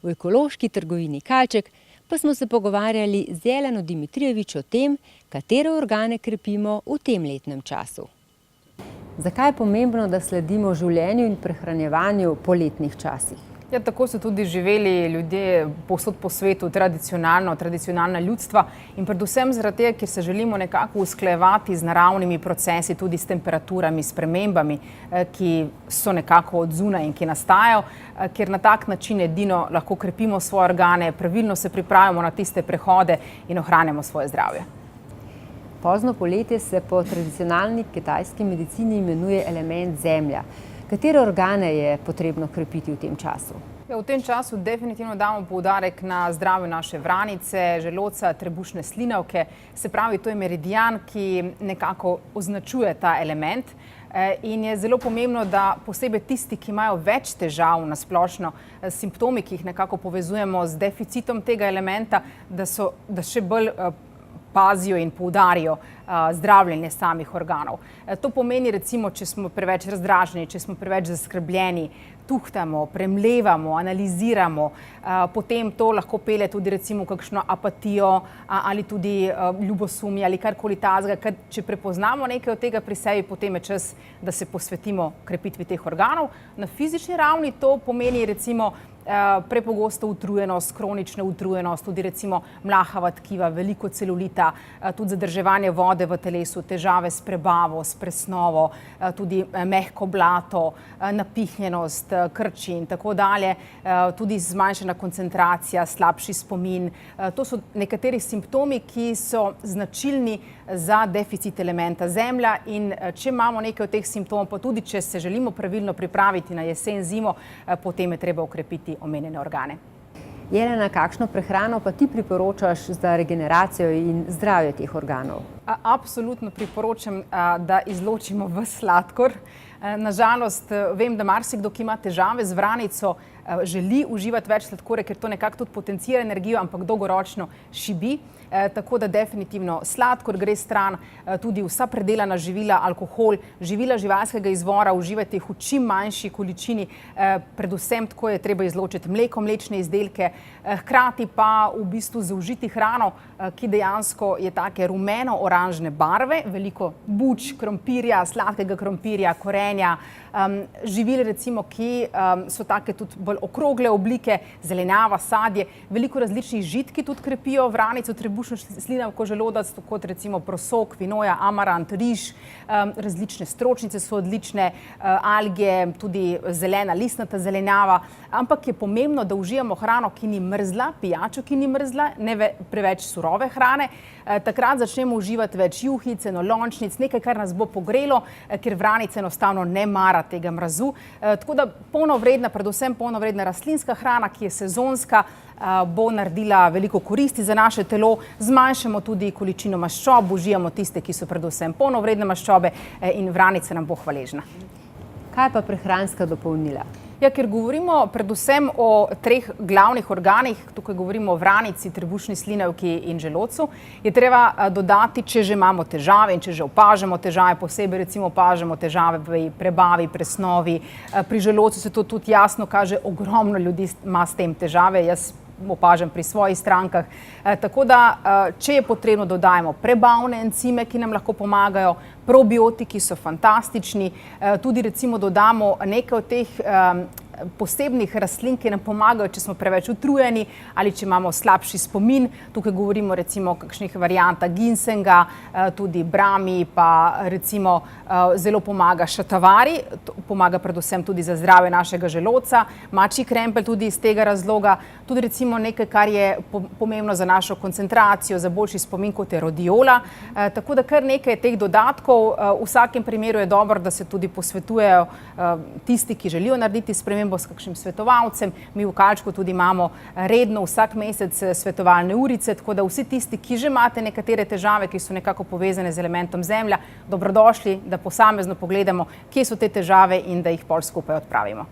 V ekološki trgovini Kalček pa smo se pogovarjali z Jeleno Dimitrijevič o tem, katere organe krepimo v tem letnem času. Zakaj je pomembno, da sledimo življenju in prehranjevanju po letnih časih? Ja, tako so tudi živeli ljudje povsod po svetu, tradicionalna ljudstva in predvsem zaradi tega, ker se želimo nekako usklajevati z naravnimi procesi, tudi s temperaturami, s spremembami, ki so nekako od zunaj in ki nastajajo, ker na tak način edino lahko krepimo svoje organe, pravilno se pripravimo na tiste prehode in ohranjamo svoje zdravje. Pozno poletje se po tradicionalni kitajski medicini imenuje element zemlja. Katere organe je potrebno krepiti v tem času? Ja, v tem času definitivno damo poudarek na zdravje naše vranice, želodca, trebušne slinavke. Se pravi, to je meridian, ki nekako označuje ta element. In je zelo pomembno, da posebej tisti, ki imajo več težav na splošno s simptomi, ki jih nekako povezujemo z deficitom tega elementa, da še bolj pazijo in poudarijo zdravljenje samih organov. To pomeni recimo, če smo preveč razdraženi, če smo preveč zaskrbljeni, tuhtamo, premlevamo, analiziramo, potem to lahko pelje tudi recimo kakšno apatijo ali tudi ljubosumje ali karkoli takega, ker če prepoznamo nekaj od tega pri sebi, potem je čas, da se posvetimo krepitvi teh organov. Na fizični ravni to pomeni recimo prepogosto utrujenost, kronična utrujenost, tudi recimo mlahava tkiva, veliko celulita, tudi zadrževanje vode v telesu, težave s prebavo, s presnovo, tudi mehko blato, napihnjenost, krči in tako dalje, tudi zmanjšana koncentracija, slabši spomin. To so nekateri simptomi, ki so značilni za deficit elementa zemlja in če imamo nekaj od teh simptomov, pa tudi če se želimo pravilno pripraviti na jesen, zimo, potem je treba ukrepiti omenjene organe. Jelena, kakšno prehrano pa ti priporočaš za regeneracijo in zdravje teh organov? Absolutno priporočam, da izločimo ves sladkor. Nažalost, vem, da marsikdo, ki ima težave z vranico, želi uživati več sladkorja, ker to nekako tudi potencira energijo, ampak dolgoročno šibi. Tako da definitivno sladkor gre stran, tudi vsa predelana živila, alkohol, živila živalskega izvora, uživajte jih v čim manjši količini, predvsem tako je treba izločiti mleko, mlečne izdelke, hkrati pa v bistvu zaužiti hrano, ki dejansko je take rumeno-oranžne barve, veliko buč, krompirja, sladkega krompirja, korenja, živil recimo, ki so take tudi bolj okrogle oblike, zelenjava, sadje, veliko različnih žit, ki tudi krepijo vranico, trebušno slinavko, želodac, kot recimo prosok, vinoja, amarant, riž, različne stročnice so odlične, alge, tudi zelena, listnata zelenjava, ampak je pomembno, da užijamo hrano, ki ni mrzla, pijačo, ki ni mrzla, ne preveč surove hrane. Takrat začnemo uživati več juhic, enolončnic, nekaj, kar nas bo pogrelo, ker vranica enostavno ne mara tega mrazu. Tako da polnovredna, predvsem polnovredna rastlinska hrana, ki je sezonska, bo naredila veliko koristi za naše telo. Zmanjšamo tudi količino maščob, užijamo tiste, ki so predvsem polnovredne maščobe in vranica nam bo hvaležna. Kaj pa prehranska dopolnila? Ja, ker govorimo predvsem o treh glavnih organih, tukaj govorimo o vranici, trebušni slinavki in želodcu, je treba dodati, če že imamo težave in če že opažamo težave, posebej recimo opažamo težave pri prebavi, presnovi, pri želodcu se to tudi jasno kaže, ogromno ljudi ima s tem težave, jaz opažam pri svojih strankah. Tako da, če je potrebno, dodajemo prebavne encime, ki nam lahko pomagajo, probiotiki so fantastični, tudi recimo dodamo nekaj od teh posebnih rastlin, ki nam pomagajo, če smo preveč utrujeni ali če imamo slabši spomin. Tukaj govorimo recimo o kakšnih variantah ginsenga, tudi brami, pa recimo zelo pomaga šatavari, pomaga predvsem tudi za zdravje našega želodca, mačji krempelj tudi iz tega razloga, tudi recimo nekaj, kar je pomembno za našo koncentracijo, za boljši spomin, kot je rodiola. Tako da kar nekaj teh dodatkov, v vsakem primeru je dobro, da se tudi posvetujejo tisti, ki želijo narediti spremembo s kakšnim svetovalcem. Mi v Kalčku tudi imamo redno vsak mesec svetovalne urice, tako da vsi tisti, ki že imate nekatere težave, ki so nekako povezane z elementom zemlja, dobrodošli, da posamezno pogledamo, kje so te težave in da jih pol skupaj odpravimo.